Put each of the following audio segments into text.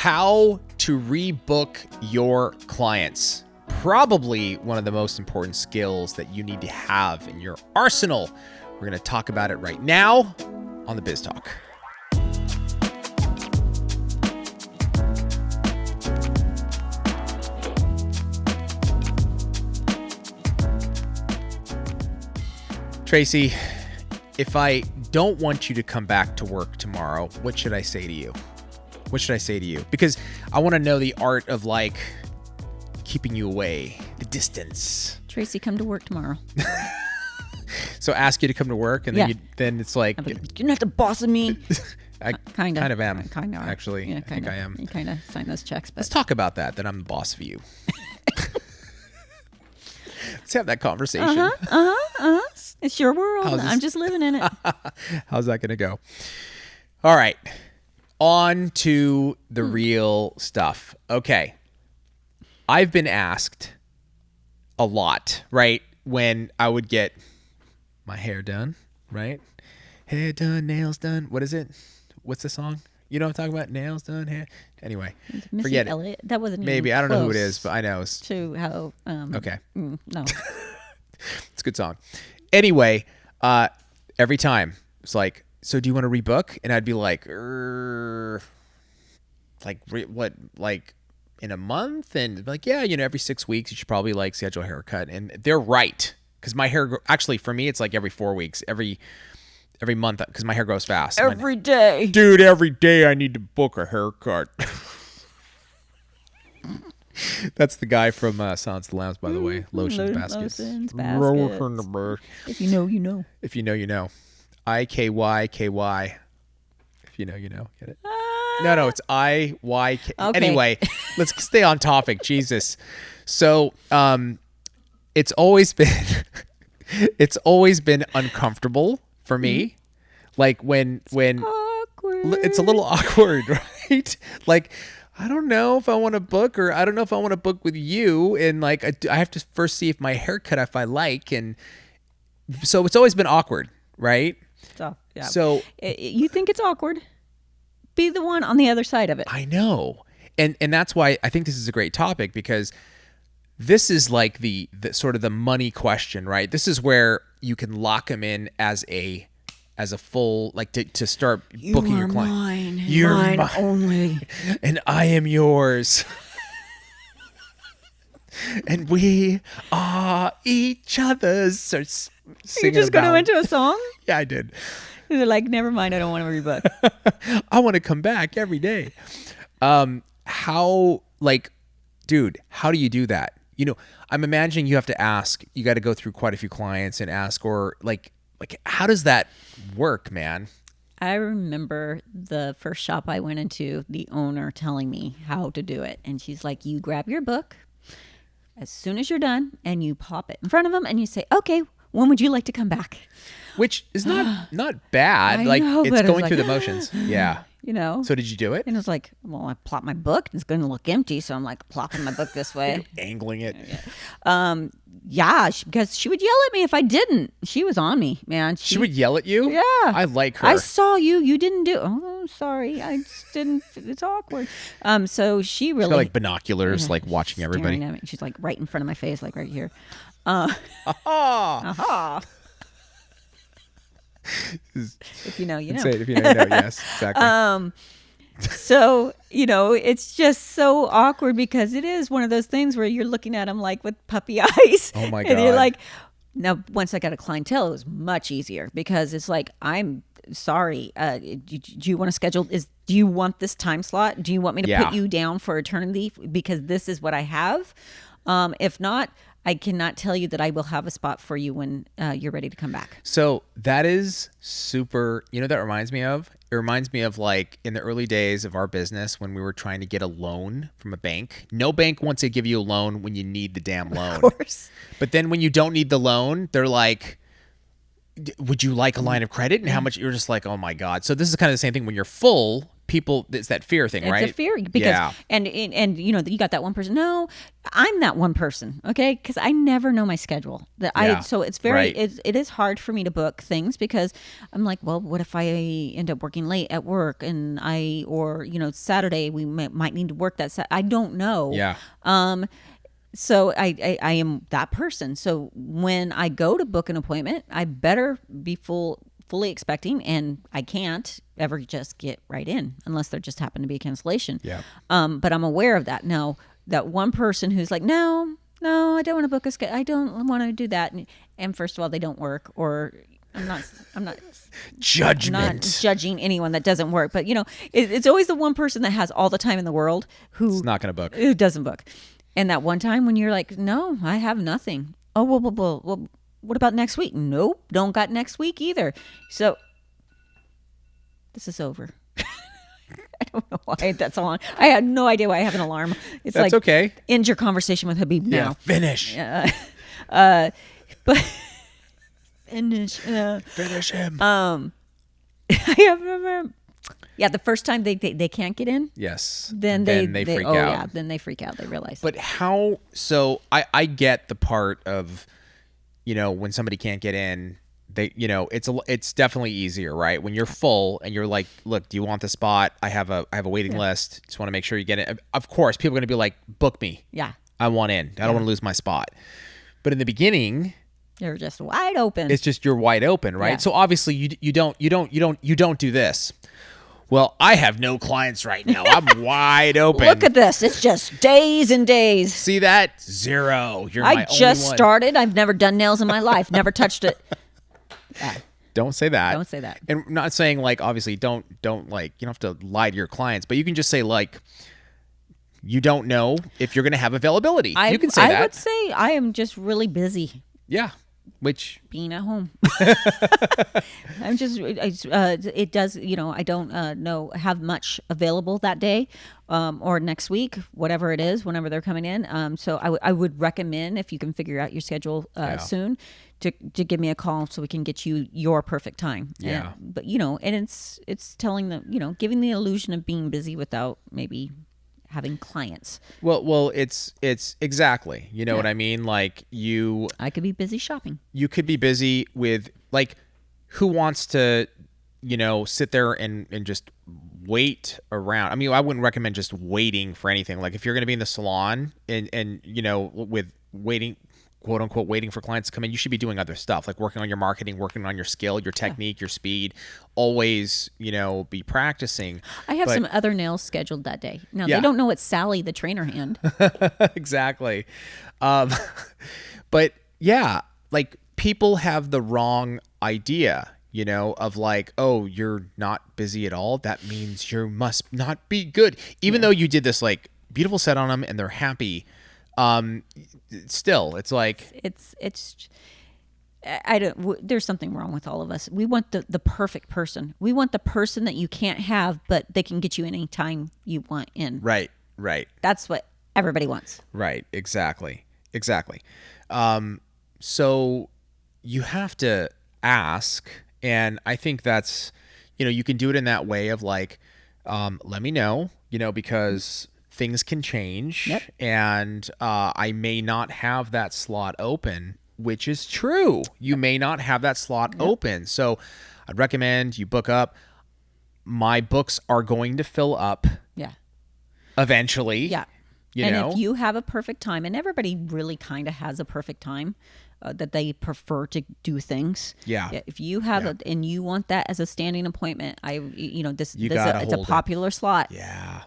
How to rebook your clients. Probably one of the most important skills that you need to have in your arsenal. We're going to talk about it right now on the Biz Talk. Tracey, if I don't want you to come back to work tomorrow, what should I say to you? What should I say to you? Because I want to know the art of like keeping you away, the distance. Tracey, come to work tomorrow. So ask you to come to work, and then then it's like you're not the boss of me. I kind of am. Kind of actually. Yeah, I think I am. You kind of sign those checks. But let's talk about that. That I'm the boss of you. Let's have that conversation. It's your world. I'm just living in it. How's that going to go? All right. On to the real stuff. Okay. I've been asked a lot, right? When I would get my hair done, right? Hair done, nails done. What is it? What's the song? You know what I'm talking about? Nails done, hair. Anyway, Missy forget Elliott. That wasn't maybe. even I don't know who it close is, but I know. To how. Okay. No. It's a good song. Anyway, every time it's like, so do you want to rebook? And I'd be like, what, like in a month? And like, yeah, every 6 weeks you should probably like schedule a haircut. And they're right. Cause my hair, actually for me, it's like every 4 weeks, every month, because my hair grows fast. Every day. Dude, every day I need to book a haircut. That's the guy from Silence of the Lambs, by the way. Lotions, baskets. Lotions, baskets. If you know, you know. If you know, you know. IKYKY. If you know, you know. Get it? No, it's IYK. Okay. Anyway, let's stay on topic. Jesus. So, it's always been uncomfortable for me. Like when Awkward. it's a little awkward, right? Like, I don't know if I want to book, or I don't know if I want to book with you. And like, I have to first see if my haircut, if I like. And so it's always been awkward, right? Yeah. So you think it's awkward? Be the one on the other side of it. I know. And that's why I think this is a great topic, because this is like the sort of the money question, right? This is where you can lock them in as a full, like to start booking your client. Mine. You're mine only. And I am yours. And we are each other's. You just going to into a song? Yeah, I did. They're like, never mind, I don't want to rebook. I want to come back every day. How, like, dude, how do you do that? I'm imagining you have to ask, you got to go through quite a few clients and ask, or like, how does that work, man? I remember the first shop I went into, the owner telling me how to do it. And she's like, you grab your book as soon as you're done and you pop it in front of them and you say, okay, when would you like to come back? Which is not bad. I like know, it's but going it's through like, the motions. Yeah. So did you do it? And it was like, well, I plop my book. It's going to look empty. So I'm like plopping my book this way. Angling it. Yeah, because she would yell at me if I didn't. She was on me, man. She would yell at you? Yeah. I like her. I saw you. You didn't do. Oh, sorry. I just didn't. It's awkward. So she really. She's got like binoculars, like watching everybody. At me. She's like right in front of my face, like right here. Aha. If you know, you know. Say it if you know, you know. Yes, exactly. So, it's just so awkward because it is one of those things where you're looking at them like with puppy eyes. Oh my God. And you're like, now, once I got a clientele, it was much easier because it's like, I'm sorry. Do you want to schedule? Do you want this time slot? Do you want me to put you down for eternity? Because this is what I have. If not, I cannot tell you that I will have a spot for you when you're ready to come back. So that is super, that reminds me of? It reminds me of like in the early days of our business when we were trying to get a loan from a bank. No bank wants to give you a loan when you need the damn loan. Of course. But then when you don't need the loan, they're like, would you like a line of credit? And how much? You're just like, oh my God. So this is kind of the same thing when you're full. people, it's that fear thing, right? It's a fear because, and you know, you got that one person. No, I'm that one person. Okay. Cause I never know my schedule so it's very, it is hard for me to book things because I'm like, well, what if I end up working late at work or, you know, Saturday we might need to work I don't know. Yeah. So I am that person. So when I go to book an appointment, I better be fully expecting, and I can't ever just get right in unless there just happened to be a cancellation. Yeah. But I'm aware of that. Now, that one person who's like, no, I don't want to book a schedule. I don't want to do that. And first of all, they don't work, or I'm not judging anyone that doesn't work. But you know, it's always the one person that has all the time in the world who's not going to book. Who doesn't book. And that one time when you're like, no, I have nothing. Oh, well, what about next week? Nope, don't got next week either. So this is over. I don't know why that's on. I had no idea why I have an alarm. It's that's like, okay. End your conversation with Habib now. Yeah, finish. But finish him. I remember. Yeah, the first time they can't get in. Yes. Then they freak out. Yeah, then they freak out. They realize. But how? So I get the part of, you know, when somebody can't get in, it's definitely easier, right? When you're full and you're like, look, do you want the spot? I have a waiting list. Just want to make sure you get it. Of course, people are going to be like, book me. Yeah. I want in. I don't want to lose my spot. But in the beginning, you're just wide open. It's just you're wide open, right? Yeah. So obviously you don't do this. Well, I have no clients right now. I'm wide open. Look at this. It's just days and days. See that? 0. I just started. I've never done nails in my life. Never touched it. Don't say that. Don't say that. And I'm not saying like, obviously don't like, you don't have to lie to your clients, but you can just say like, you don't know if you're going to have availability. You can say that. I would say I am just really busy. Yeah. Which being at home. I'm just, it does, you know, I don't have much available that day or next week, whatever it is, whenever they're coming in. So I would recommend, if you can figure out your schedule soon, to give me a call so we can get you your perfect time. Yeah. But, you know, and it's telling them, you know, giving the illusion of being busy without maybe having clients. Well, it's exactly, you know what I mean? Like I could be busy shopping. You could be busy with, like, who wants to, you know, sit there and just wait around? I mean, I wouldn't recommend just waiting for anything. Like if you're going to be in the salon and, you know, with waiting, quote unquote, waiting for clients to come in, you should be doing other stuff, like working on your marketing, working on your skill, your technique, your speed. Always, you know, be practicing. I have some other nails scheduled that day. Now, they don't know it's Sally, the trainer hand. Exactly. But yeah, like people have the wrong idea, you know, of like, oh, you're not busy at all. That means you must not be good. Even though you did this like beautiful set on them and they're happy. Still, it's like there's something wrong with all of us. We want the perfect person. We want the person that you can't have, but they can get you anytime you want in. Right. That's what everybody wants. Right. Exactly. So you have to ask, and I think that's, you know, you can do it in that way of like, let me know, you know, because things can change. Yep. And I may not have that slot open, which is true. You may not have that slot open. So I'd recommend you book up. My books are going to fill up. Yeah. Eventually. Yeah. You know? If you have a perfect time, and everybody really kind of has a perfect time that they prefer to do things. Yeah. If you have and you want that as a standing appointment, it's a popular slot. Yeah.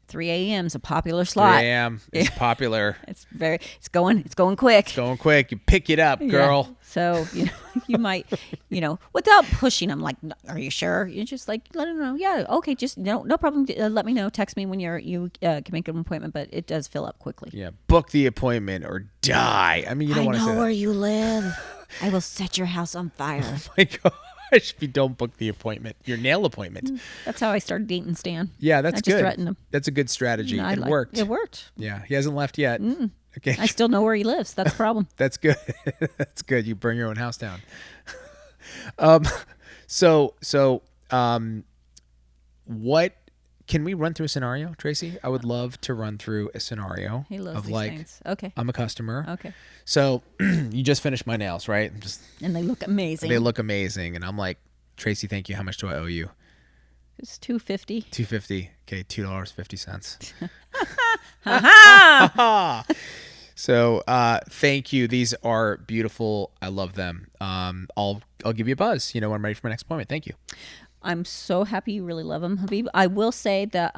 3 a.m. is a popular slot. 3 a.m. is popular. It's going quick. It's going quick. You pick it up, girl. Yeah. So, you know, you might, you know, without pushing them, like, are you sure? You just like, let them know. Yeah. Okay. Just no problem. Let me know. Text me when you can make an appointment, but it does fill up quickly. Yeah. Book the appointment or die. I mean, you don't want to say that. I know where you live. I will set your house on fire. Oh my God. If you don't book the appointment, your nail appointment. That's how I started dating Stan. Yeah, that's good. I just threatened him. That's a good strategy. It worked. It worked. Yeah, he hasn't left yet. Okay. I still know where he lives. That's the problem. That's good. That's good. You burn your own house down. So, what Can we run through a scenario, Tracy? I would love to run through a scenario He loves of these like, things. Okay. I'm a customer. Okay. So you just finished my nails, right? And they look amazing. They look amazing. And I'm like, Tracy, thank you. How much do I owe you? It's $2.50. $2.50. Okay, $2.50. So thank you. These are beautiful. I love them. I'll give you a buzz, when I'm ready for my next appointment. Thank you. I'm so happy you really love them, Habib. I will say that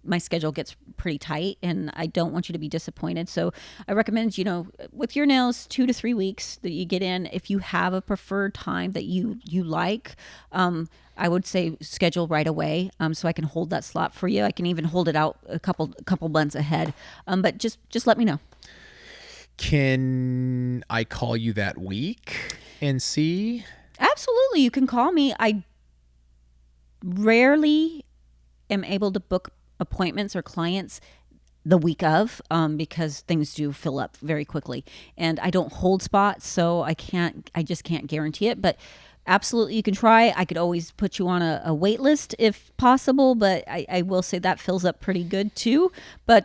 my schedule gets pretty tight, and I don't want you to be disappointed. So I recommend, with your nails, 2 to 3 weeks that you get in. If you have a preferred time that you like, I would say schedule right away, so I can hold that slot for you. I can even hold it out a couple months ahead. But just let me know. Can I call you that week and see? Absolutely, you can call me. I rarely am able to book appointments or clients the week of, because things do fill up very quickly, and I don't hold spots, so I just can't guarantee it. But absolutely, you can try. I could always put you on a wait list if possible, but I will say that fills up pretty good too. But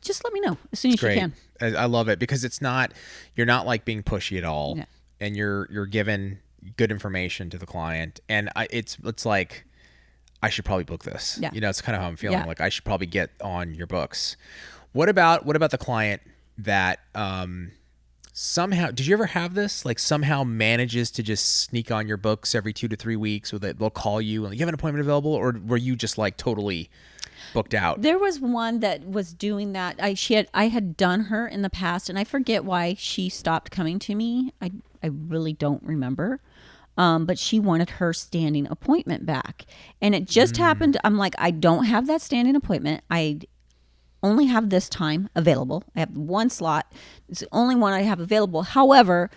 just let me know as soon as you can. I love it because you're not like being pushy at all, Yeah. and you're giving good information to the client, and it's like, I should probably book this. Yeah. It's kind of how I'm feeling. Yeah. Like I should probably get on your books. What about the client that somehow, did you ever have this? Like somehow manages to just sneak on your books every 2 to 3 weeks, or they'll call you and you have an appointment available, or were you just like totally booked out? There was one that was doing that. I had done her in the past, and I forget why she stopped coming to me. I really don't remember. But she wanted her standing appointment back. And it just happened. I'm like, I don't have that standing appointment. I only have this time available. I have one slot. It's the only one I have available. However,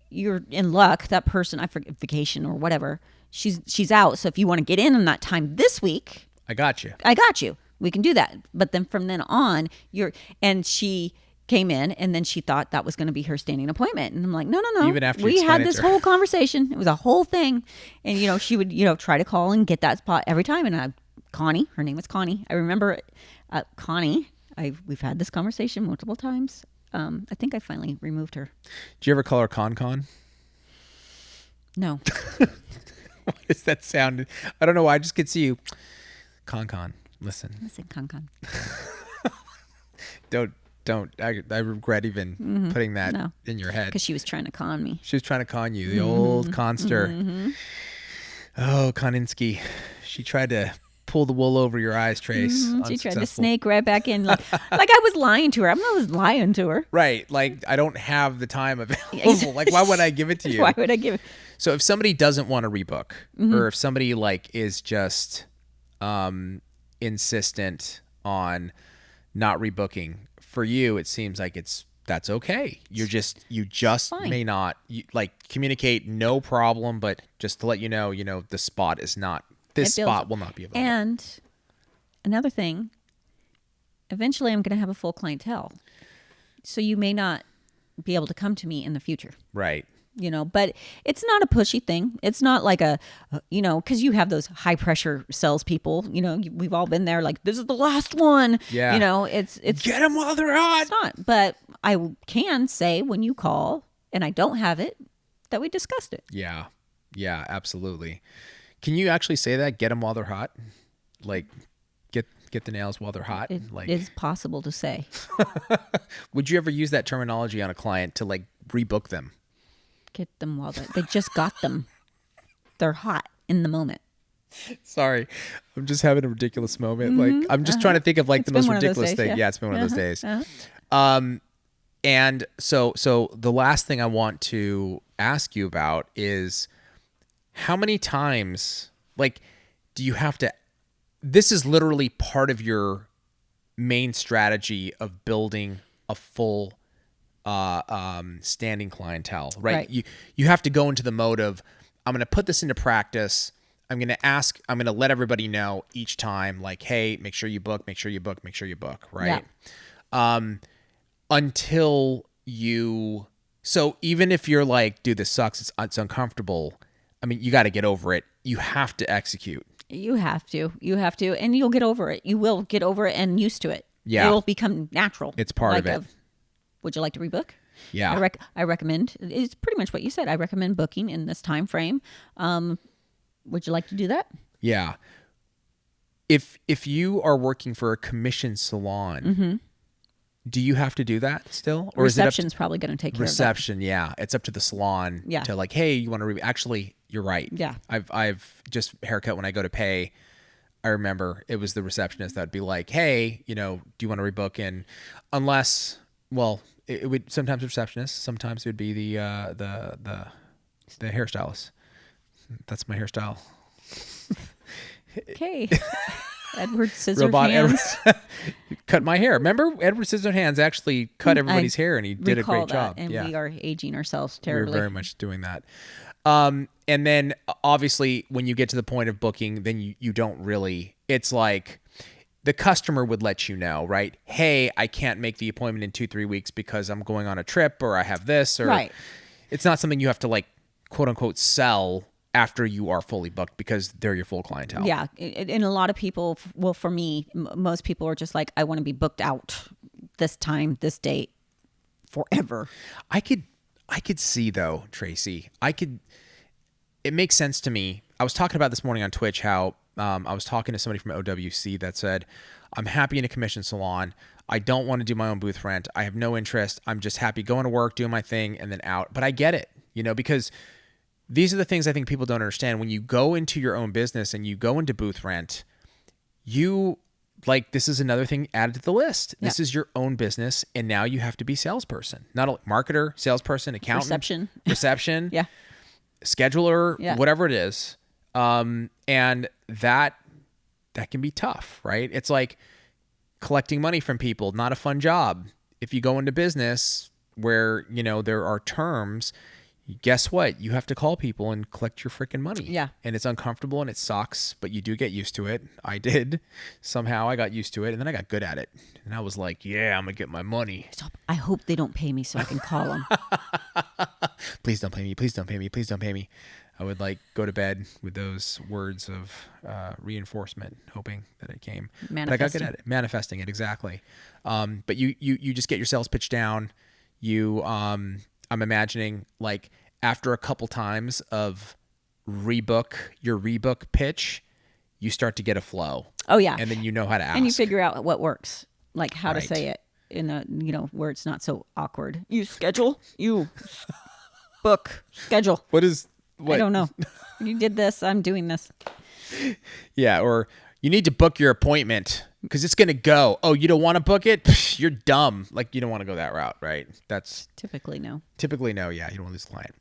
you're in luck. That person, I forget, vacation or whatever, she's out. So if you want to get in on that time this week, I got you. We can do that. But then from then on, she came in, and then she thought that was going to be her standing appointment, and I'm like, no. Even after we had this whole conversation, it was a whole thing, and she would try to call and get that spot every time, and Connie, her name was Connie. I remember Connie. We've had this conversation multiple times. I think I finally removed her. Do you ever call her Con? No. What does that sound? I don't know why. I just could see you. Con. Listen, Con. Don't. I regret even putting that in your head. Because she was trying to con me. She was trying to con you, the old conster. Mm-hmm. Oh, Koninsky. She tried to pull the wool over your eyes, Trace. Mm-hmm. She tried to snake right back in, like I was lying to her. I'm not lying to her. Right. Like, I don't have the time available. Like, why would I give it to you? Why would I give it? So if somebody doesn't want to rebook, or if somebody like is just insistent on not rebooking, for you, it seems like that's okay. You just may not communicate, no problem, but just to let you know, the spot is not, this spot will not be available. And another thing, eventually I'm going to have a full clientele. So you may not be able to come to me in the future. Right. But it's not a pushy thing. It's not like because you have those high pressure salespeople, we've all been there, like, this is the last one. Yeah. It's get them while they're hot. It's not, but I can say when you call and I don't have it, that we discussed it. Yeah. Yeah, absolutely. Can you actually say that? Get them while they're hot? Like, get the nails while they're hot? It is possible to say. Would you ever use that terminology on a client to rebook them? Get them while they just got them. They're hot in the moment. Sorry, I'm just having a ridiculous moment. Like, I'm just trying to think of the most ridiculous thing. Yeah, it's been one of those days. And so the last thing I want to ask you about is, how many times, do you have to? This is literally part of your main strategy of building a full standing clientele, right? You have to go into the mode of, I'm going to put this into practice. I'm going to let everybody know each time, hey, make sure you book, right? Yeah. So even if you're like, dude, this sucks, it's uncomfortable, I mean, you got to get over it. You have to execute. You have to. And you'll get over it. You will get over it and used to it. Yeah. It will become natural. It's part of it. Would you like to rebook? Yeah. I recommend, it's pretty much what you said. I recommend booking in this time frame. Would you like to do that? Yeah. If you are working for a commission salon, do you have to do that still? Or reception's probably going to take care of that. Reception, yeah. It's up to the salon to like, hey, you want to actually, you're right. Yeah. I've just haircut when I go to pay. I remember it was the receptionist that would be like, hey, do you want to rebook? And unless, well, it would sometimes receptionist, sometimes it would be the hairstylist. That's my hairstyle. Okay. Edward Scissorhands. Cut my hair. Remember, Edward Scissorhands actually cut everybody's hair, and he did a great job. And we are aging ourselves terribly. We're very much doing that. And then obviously when you get to the point of booking, then you don't really, it's like the customer would let you know, right? Hey, I can't make the appointment in 2-3 weeks because I'm going on a trip or I have this, or right. It's not something you have to like, quote unquote, sell after you are fully booked because they're your full clientele. Yeah. And a lot of people, well, for me, most people are just like, I want to be booked out this time, this date, forever. I could see though, Tracey, it makes sense to me. I was talking about this morning on Twitch how I was talking to somebody from OWC that said, I'm happy in a commission salon. I don't want to do my own booth rent. I have no interest. I'm just happy going to work, doing my thing, and then out. But I get it, because these are the things I think people don't understand. When you go into your own business and you go into booth rent, this is another thing added to the list. Yeah. This is your own business, and now you have to be salesperson. Not a marketer, salesperson, accountant. Reception. Yeah. Scheduler, whatever it is. And that can be tough, right? It's like collecting money from people, not a fun job. If you go into business where, there are terms, guess what? You have to call people and collect your freaking money. Yeah. And it's uncomfortable and it sucks, but you do get used to it. I did. Somehow I got used to it, and then I got good at it. And I was like, yeah, I'm going to get my money. Stop. I hope they don't pay me so I can call them. Please don't pay me. Please don't pay me. Please don't pay me. I would go to bed with those words of reinforcement, hoping that it came. But I got good at it. Manifesting it, exactly. But you just get your sales pitch down. I'm imagining after a couple times of your rebook pitch, you start to get a flow. Oh yeah. And then you know how to ask. And you figure out what works, like how to say it in a, where it's not so awkward. You schedule, you book, schedule. What? I don't know. You did this, I'm doing this. Yeah. Or you need to book your appointment because it's going to go. Oh, you don't want to book it? Psh, you're dumb. You don't want to go that route, right? That's typically no. Yeah. You don't want to lose the client.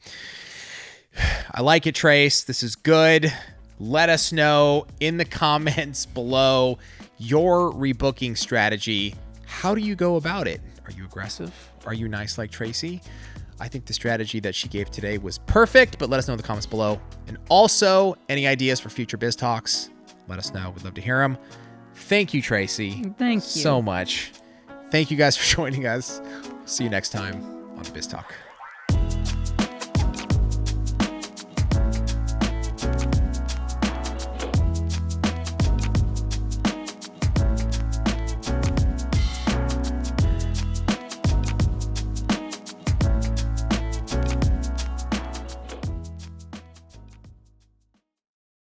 I like it, Trace. This is good. Let us know in the comments below your rebooking strategy. How do you go about it? Are you aggressive? Are you nice like Tracey? I think the strategy that she gave today was perfect, but let us know in the comments below. And also, any ideas for future Biz Talks, let us know. We'd love to hear them. Thank you, Tracey. Thank you so much. Thank you guys for joining us. See you next time on Biz Talk.